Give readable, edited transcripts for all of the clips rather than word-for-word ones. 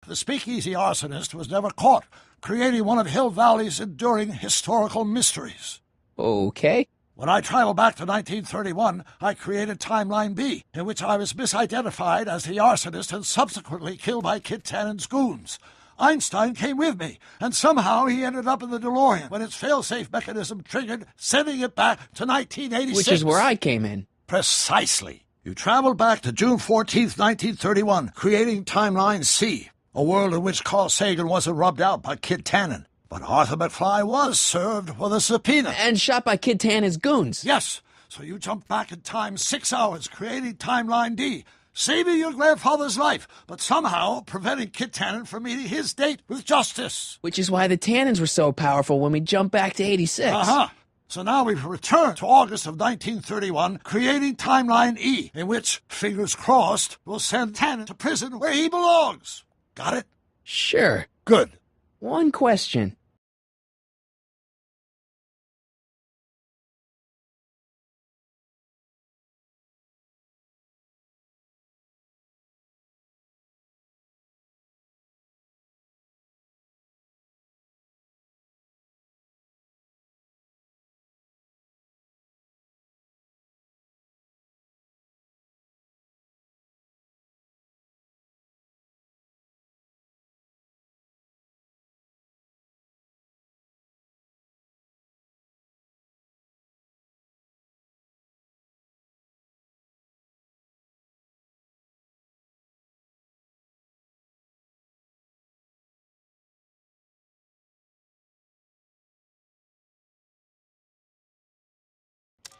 the speakeasy arsonist was never caught, creating one of Hill Valley's enduring historical mysteries. Okay. When I traveled back to 1931, I created Timeline B, in which I was misidentified as the arsonist and subsequently killed by Kit Tannen's goons. Einstein came with me, and somehow he ended up in the DeLorean when its fail-safe mechanism triggered, sending it back to 1986. Which is where I came in. Precisely. You traveled back to June 14th, 1931, creating Timeline C, a world in which Carl Sagan wasn't rubbed out by Kit Tannen. But Arthur McFly was served with a subpoena. And shot by Kit Tannen's goons. Yes, so you jumped back in time 6 hours, creating Timeline D, saving your grandfather's life, but somehow preventing Kit Tannen from meeting his date with justice. Which is why the Tannens were so powerful when we jumped back to 86. Uh-huh. So now we've returned to August of 1931, creating Timeline E, in which, fingers crossed, we'll send Tannen to prison where he belongs. Got it? Sure. Good. One question.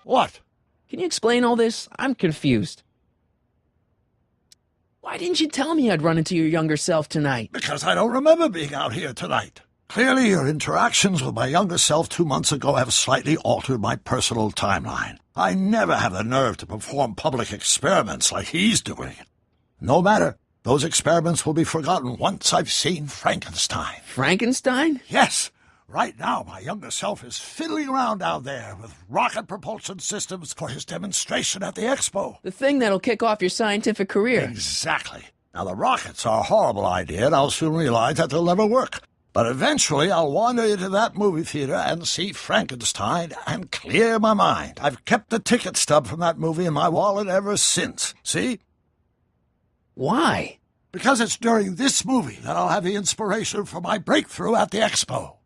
What? Can you explain all this? I'm confused. Why didn't you tell me I'd run into your younger self tonight? Because I don't remember being out here tonight. Clearly, your interactions with my younger self 2 months ago have slightly altered my personal timeline. I never have the nerve to perform public experiments like he's doing. No matter. Those experiments will be forgotten once I've seen Frankenstein. Frankenstein? Yes. Right now, my younger self is fiddling around down there with rocket propulsion systems for his demonstration at the expo. The thing that'll kick off your scientific career. Exactly. Now, the rockets are a horrible idea, and I'll soon realize that they'll never work. But eventually, I'll wander into that movie theater and see Frankenstein and clear my mind. I've kept the ticket stub from that movie in my wallet ever since. See? Why? Because it's during this movie that I'll have the inspiration for my breakthrough at the expo.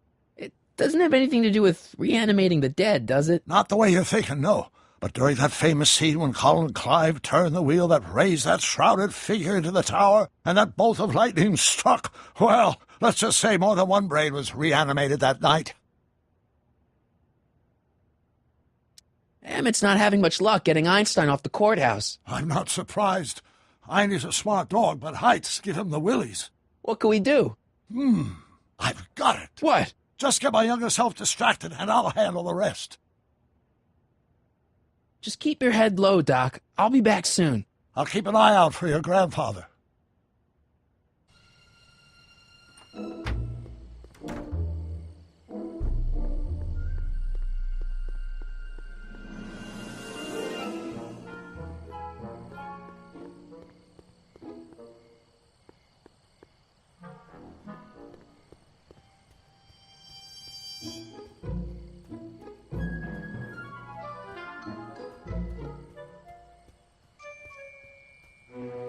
Doesn't have anything to do with reanimating the dead, does it? Not the way you're thinking, no. But during that famous scene when Colin Clive turned the wheel that raised that shrouded figure into the tower, and that bolt of lightning struck, well, let's just say more than one brain was reanimated that night. Emmett's not having much luck getting Einstein off the courthouse. I'm not surprised. Einstein's a smart dog, but heights give him the willies. What can we do? I've got it. What? Just get my younger self distracted, and I'll handle the rest. Just keep your head low, Doc. I'll be back soon. I'll keep an eye out for your grandfather.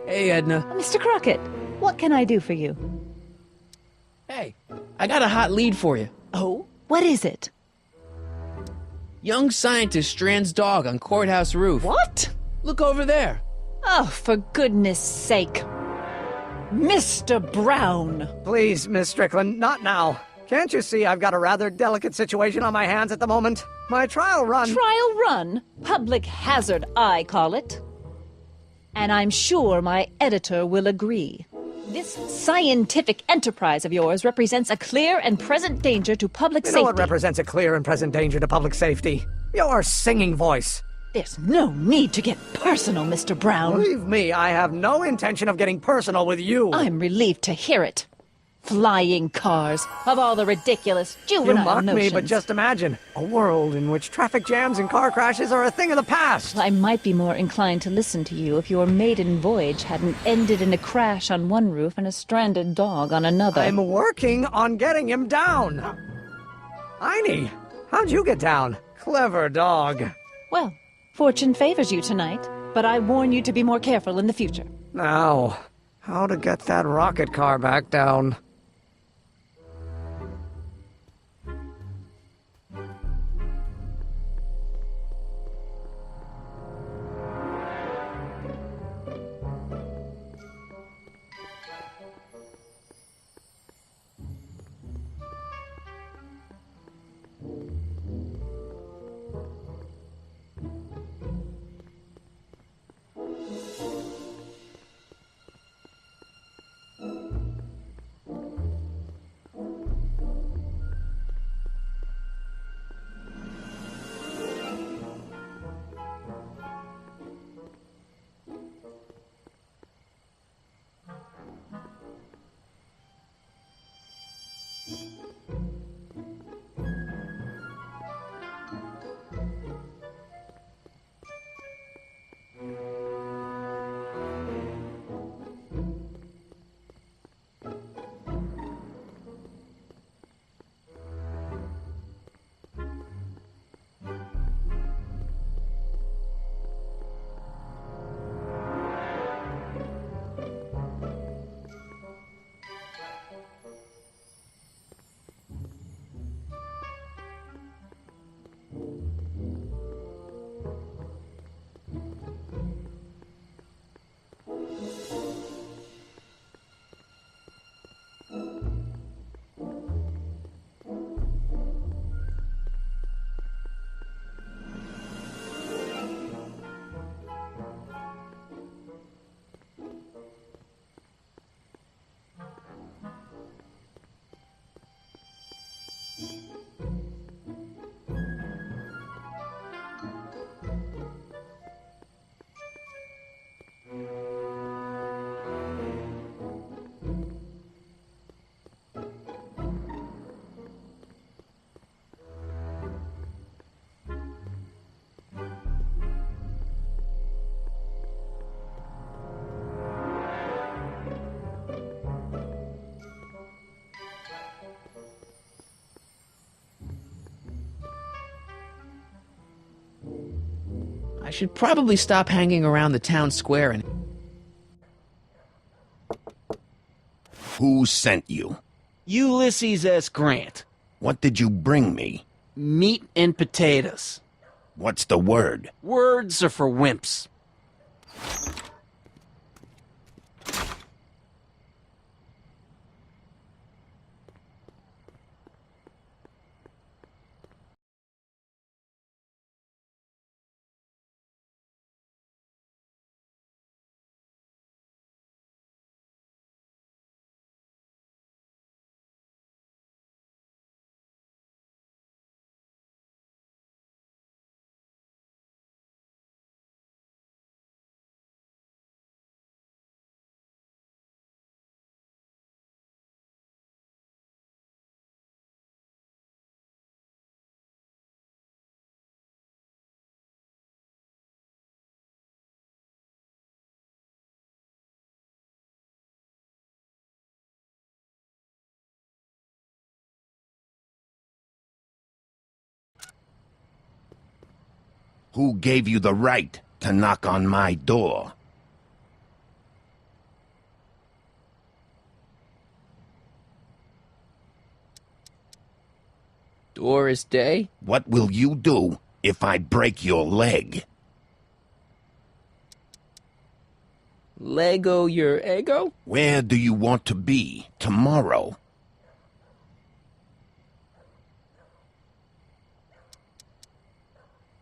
Hey, Edna. Mr. Crockett, what can I do for you? Hey, I got a hot lead for you. Oh, what is it? Young scientist strands dog on courthouse roof. What? Look over there. Oh, for goodness sake. Mr. Brown! Please, Miss Strickland, not now. Can't you see I've got a rather delicate situation on my hands at the moment? My trial run... Trial run? Public hazard, I call it. And I'm sure my editor will agree. This scientific enterprise of yours represents a clear and present danger to public safety. You know what represents a clear and present danger to public safety? Your singing voice. There's no need to get personal, Mr. Brown. Believe me, I have no intention of getting personal with you. I'm relieved to hear it. Flying cars. Of all the ridiculous You juvenile mock notions. me, but just imagine a world in which traffic jams and car crashes are a thing of the past. I might be more inclined to listen to you if your maiden voyage hadn't ended in a crash on one roof and a stranded dog on another. I'm working on getting him down. Einie, how'd you get down? Clever dog. Well, fortune favors you tonight, but I warn you to be more careful in the future. Now, how to get that rocket car back down? I should probably stop hanging around the town square and... Who sent you? Ulysses S. Grant. What did you bring me? Meat and potatoes. What's the word? Words are for wimps. Who gave you the right to knock on my door? Doris Day? What will you do if I break your leg? Lego your ego? Where do you want to be tomorrow?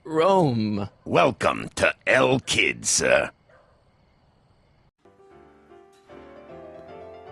Rome. Welcome to El Kid, sir.